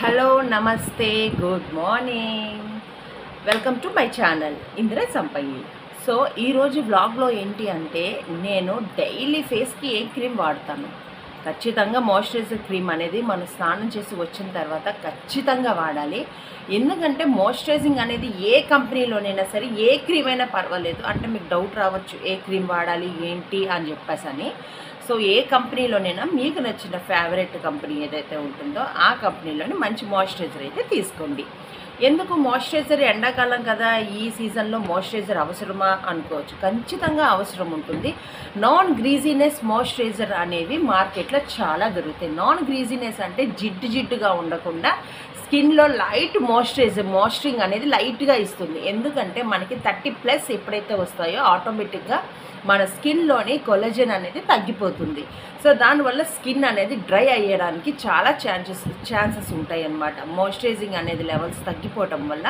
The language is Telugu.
హలో నమస్తే good morning welcome to my channel Indira సంపయ్యి. సో ఈరోజు వ్లాగ్లో ఏంటి అంటే నేను డైలీ ఫేస్కి ఏ క్రీమ్ వాడతాను. ఖచ్చితంగా మాయిశ్చరైజర్ క్రీమ్ అనేది మనం స్నానం చేసి వచ్చిన తర్వాత ఖచ్చితంగా వాడాలి. ఎందుకంటే మాయిశ్చరైజింగ్ అనేది ఏ కంపెనీలోనైనా సరే ఏ క్రీమ్ అయినా పర్వాలేదు. అంటే మీకు డౌట్ రావచ్చు ఏ క్రీమ్ వాడాలి ఏంటి అని చెప్పేసి. సో ఏ కంపెనీలోనైనా మీకు నచ్చిన ఫేవరెట్ కంపెనీ ఏదైతే ఉంటుందో ఆ కంపెనీలోని మంచి మాయిశ్చరైజర్ అయితే తీసుకోండి. ఎందుకు మాయిశ్చరైజర్ ఎండాకాలం కదా, ఈ సీజన్లో మాయిశ్చరైజర్ అవసరమా అనుకోవచ్చు. ఖచ్చితంగా అవసరం ఉంటుంది. నాన్ గ్రీజీనెస్ మాయిశ్చరైజర్ అనేవి మార్కెట్లో చాలా దొరుకుతాయి. నాన్ గ్రీజీనెస్ అంటే జిడ్డుగా ఉండకుండా స్కిన్లో లైట్ మాయిశ్చరింగ్ అనేది లైట్గా ఇస్తుంది. ఎందుకంటే మనకి 30+ ఎప్పుడైతే వస్తాయో ఆటోమేటిక్గా మన స్కిన్లోని కొలజన్ అనేది తగ్గిపోతుంది. సో దానివల్ల స్కిన్ అనేది డ్రై అయ్యడానికి చాలా ఛాన్సెస్ ఉంటాయి అన్నమాట. మాయిశ్చరైజింగ్ అనేది లెవెల్స్ తగ్గిపోవటం వల్ల